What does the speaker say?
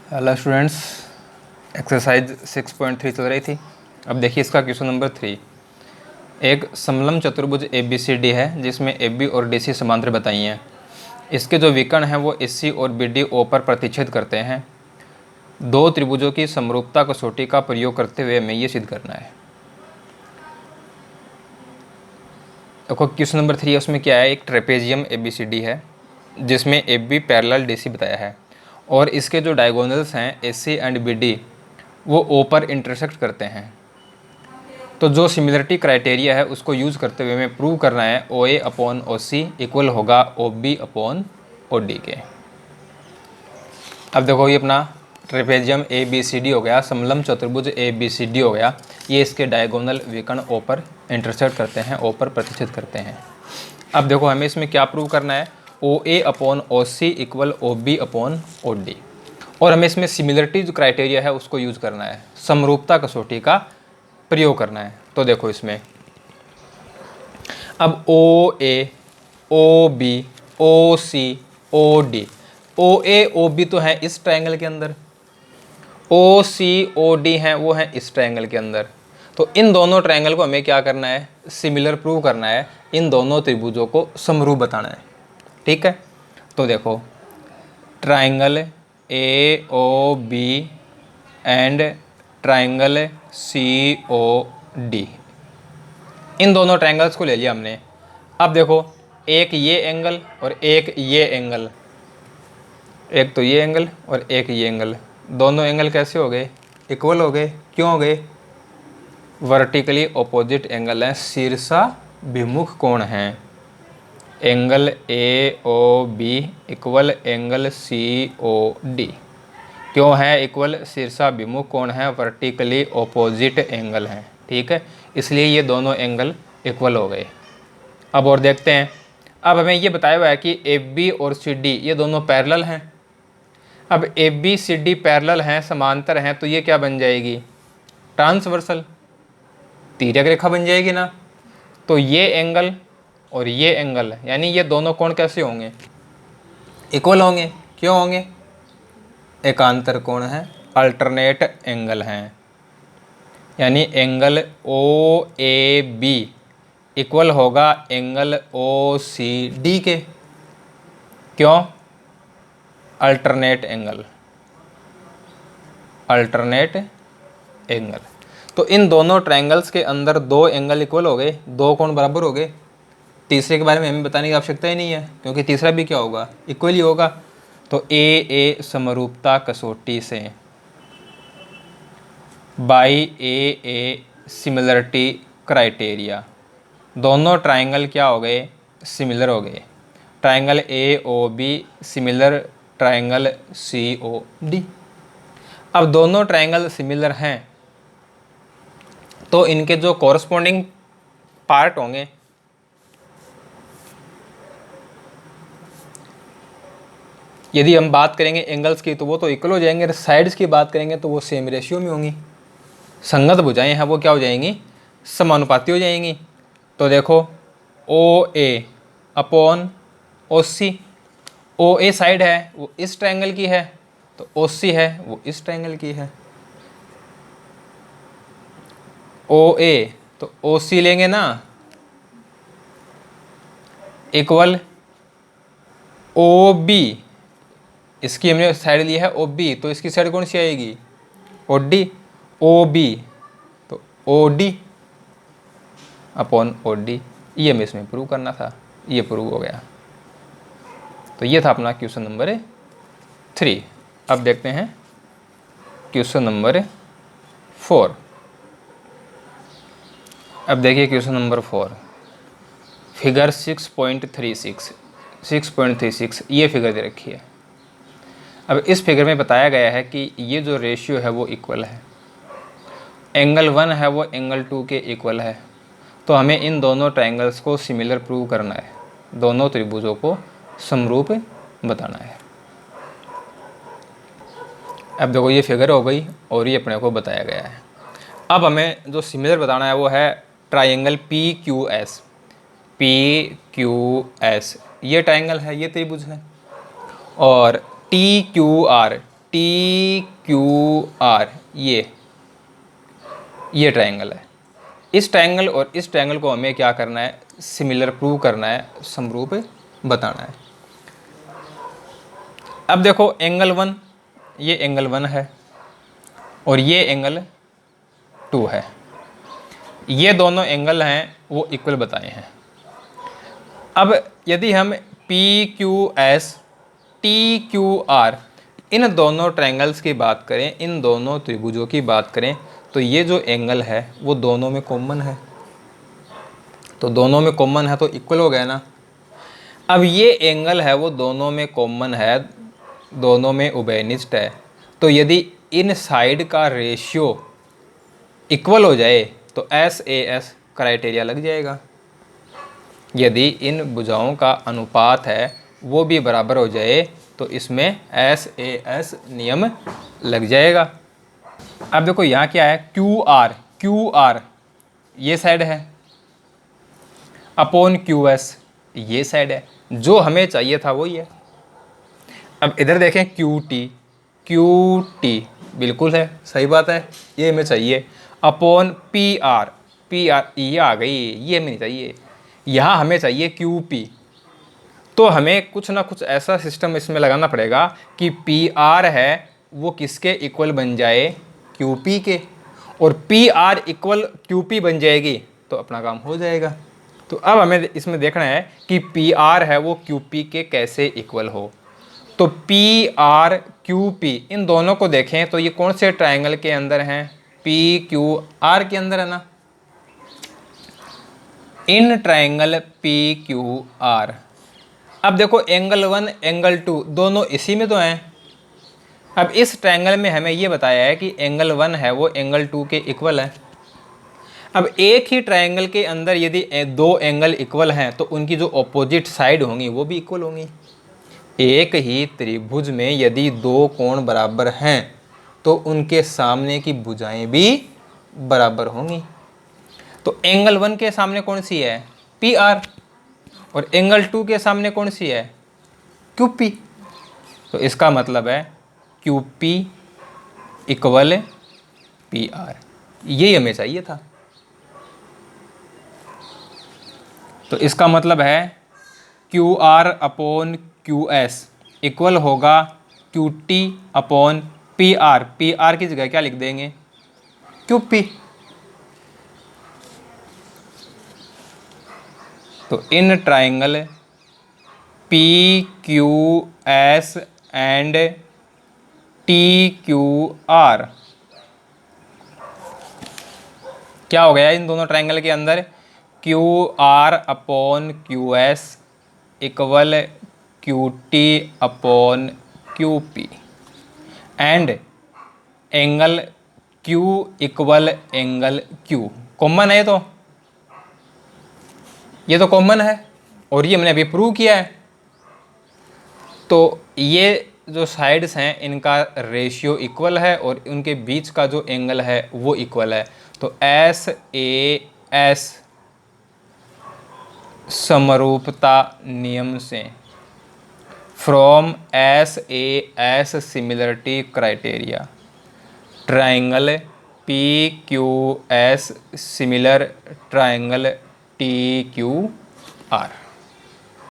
Hello students, exercise 6.3 चल रही थी। अब देखिए इसका क्वेश्चन नंबर 3। एक समलम चतुर्भुज ABCD है जिसमें AB और DC समांतर बताई हैं। इसके जो विकर्ण हैं वो AC और BD O पर प्रतिच्छेद करते हैं। दो त्रिभुजों की समरूपता कसौटी का प्रयोग करते हुए हमें ये सिद्ध करना है। देखो क्वेश्चन नंबर 3 है, उसमें क्या है, एक ट्रेपेजियम ABCD है जिसमें AB पैरेलल DC बताया है और इसके जो डायगोनल्स हैं AC एंड BD वो O पर इंटरसेक्ट करते हैं। तो जो सिमिलरिटी क्राइटेरिया है उसको यूज़ करते हुए हमें प्रूव करना है OA अपॉन OC इक्वल होगा OB अपॉन OD के। अब देखो ये अपना ट्रेपेजियम ABCD हो गया, समलम चतुर्भुज ABCD हो गया। ये इसके डायगोनल विकर्ण O पर इंटरसेक्ट करते हैं, O पर प्रतिच्छेद करते हैं। अब देखो हमें इसमें क्या प्रूव करना है, OA upon OC equal OB upon OD। और हमें इसमें सिमिलरिटी जो क्राइटेरिया है उसको यूज़ करना है, समरूपता कसौटी का प्रयोग करना है। तो देखो इसमें अब OA, OB, OC, OD, OA, OB तो है इस ट्रायंगल के अंदर, OC, OD हैं वो हैं इस ट्रायंगल के अंदर। तो इन दोनों ट्रायंगल को हमें क्या करना है, सिमिलर प्रूव करना है, इन दोनों त्रिभुजों को समरूप बताना है। ठीक है, तो देखो triangle AOB and triangle COD, इन दोनों ट्रायंगल्स को ले लिया हमने। अब देखो एक ये एंगल और एक ये एंगल, एक तो ये एंगल और एक ये एंगल, दोनों एंगल कैसे हो गए, इक्वल हो गए। क्यों हो गए, वर्टिकली ऑपोजिट एंगल हैं, शीर्षाभिमुख कोण हैं। Angle AOB equal angle COD क्यों है इक्वल, शीर्षाभिमुख कोण है, वर्टिकली ऑपोजिट एंगल हैं। ठीक है, इसलिए ये दोनों एंगल इक्वल हो गए। अब और देखते हैं, अब हमें ये बताया हुआ है कि AB और CD ये दोनों पैरेलल हैं। अब AB CD पैरेलल हैं, समांतर हैं, तो ये क्या बन जाएगी, ट्रांसवर्सल, तिर्यक रेखा बन जाएगी ना। तो ये एंगल और ये एंगल यानी ये दोनों कोण कैसे होंगे, इक्वल होंगे। क्यों होंगे, एकांतर कोण है, अल्टरनेट एंगल हैं। यानी एंगल OAB इक्वल होगा एंगल OCD के। क्यों, अल्टरनेट एंगल, अल्टरनेट एंगल। तो इन दोनों ट्रायंगल्स के अंदर दो एंगल इक्वल हो गए, दो कोण बराबर हो गए। तीसरे के बारे में हमें बताने की आवश्यकता ही नहीं है क्योंकि तीसरा भी क्या होगा, इक्वल ही होगा। तो AA समरूपता कसौटी से बाई AA सिमिलरिटी क्राइटेरिया, दोनों ट्रायंगल क्या हो गए, सिमिलर हो गए। Triangle AOB similar triangle COD। अब दोनों ट्रायंगल सिमिलर हैं तो इनके जो कॉरस्पॉन्डिंग पार्ट होंगे, यदि हम बात करेंगे एंगल्स की तो वो तो इक्वल हो जाएंगे, साइड्स की बात करेंगे तो वो सेम रेशियो में होंगी। संगत भुजाएं हैं वो क्या हो जाएंगी, समानुपाती हो जाएंगी। तो देखो OA upon OC, OA side है वो इस ट्रायंगल की है, तो OC है वो इस ट्रायंगल की है। OA तो OC लेंगे ना, इक्वल OB, इसकी हमने साइड ली है OB, तो इसकी साइड कौन सी आएगी, OD। OB तो OD अपॉन OD, ये हमें इसमें प्रूव करना था, ये प्रूव हो गया। तो ये था अपना क्वेश्चन नंबर 3। अब देखते हैं क्वेश्चन नंबर 4। अब देखिए क्वेश्चन नंबर 4, फिगर 6.36 ये फिगर दे रखी है। अब इस फिगर में बताया गया है कि ये जो रेशियो है वो इक्वल है, एंगल 1 है वो एंगल 2 के इक्वल है। तो हमें इन दोनों ट्रायंगल्स को सिमिलर प्रूव करना है, दोनों त्रिभुजों को समरूप बताना है। अब देखो ये फिगर हो गई और ये अपने को बताया गया है। अब हमें जो सिमिलर बताना है वो है ट्रायंगल PQS। PQS ये ट्रायंगल है, ये त्रिभुज है। और TQR, TQR, ये ट्रायंगल है। इस ट्रायंगल और इस ट्रायंगल को हमें क्या करना है, सिमिलर प्रूव करना है, समरूप बताना है। अब देखो एंगल 1, ये एंगल 1 है और ये एंगल 2 है। ये दोनों एंगल हैं वो इक्वल बताए हैं। अब यदि हम PQS TQR इन दोनों ट्रायंगल्स की बात करें, इन दोनों त्रिभुजों की बात करें, तो ये जो एंगल है वो दोनों में कॉमन है। तो दोनों में कॉमन है तो इक्वल हो गया ना। अब ये एंगल है वो दोनों में कॉमन है, दोनों में उभयनिष्ठ है। तो यदि इन साइड का रेशियो इक्वल हो जाए तो SAS क्राइटेरिया लग जाएगा। यदि इन भुजाओं का अनुपात है वो भी बराबर हो जाए तो इसमें SAS नियम लग जाएगा। अब देखो यहाँ क्या है, QR ये साइड है, अपॉन QS ये साइड है। जो हमें चाहिए था वही है। अब इधर देखें QT बिल्कुल है, सही बात है, ये हमें चाहिए। अपॉन PR ये आ गई, ये हमें नहीं चाहिए। यहाँ हमें चाहिए QP। तो हमें कुछ ना कुछ ऐसा सिस्टम इसमें लगाना पड़ेगा कि PR है वो किसके इक्वल बन जाए, QP के, और PR इक्वल QP बन जाएगी तो अपना काम हो जाएगा। तो अब हमें इसमें देखना है कि PR है वो QP के कैसे इक्वल हो। तो PR QP इन दोनों को देखें तो ये कौन से ट्रायंगल के अंदर हैं, PQR के अंदर है ना। इन ट्रायंगल PQR, अब देखो एंगल 1 एंगल 2 दोनों इसी में तो हैं। अब इस ट्रायंगल में हमें ये बताया है कि एंगल 1 है वो एंगल 2 के इक्वल है। अब एक ही ट्रायंगल के अंदर यदि दो एंगल इक्वल हैं तो उनकी जो ऑपोजिट साइड होंगी वो भी इक्वल होंगी। एक ही त्रिभुज में यदि दो कोण बराबर हैं तो उनके सामने की भुजाएं भी बराबर होंगी। तो एंगल 1 के सामने कौन सी है, PR, और एंगल 2 के सामने कौन सी है, QP। तो इसका मतलब है QP इक्वल PR, यही हमें चाहिए था। तो इसका मतलब है QR अपॉन QS इक्वल होगा QT अपॉन PR की जगह क्या लिख देंगे, QP। तो in triangle PQS and TQR क्या हो गया इन दोनों ट्रायंगल के अंदर, QR upon QS equal QT upon QP and angle Q equal angle Q। Common है ये तो कॉमन है और ये हमने अभी प्रूव किया है। तो ये जो साइड्स हैं इनका रेशियो इक्वल है और उनके बीच का जो एंगल है वो इक्वल है। तो SAS समरूपता नियम से, from SAS similarity criteria, triangle PQS similar triangle TQR।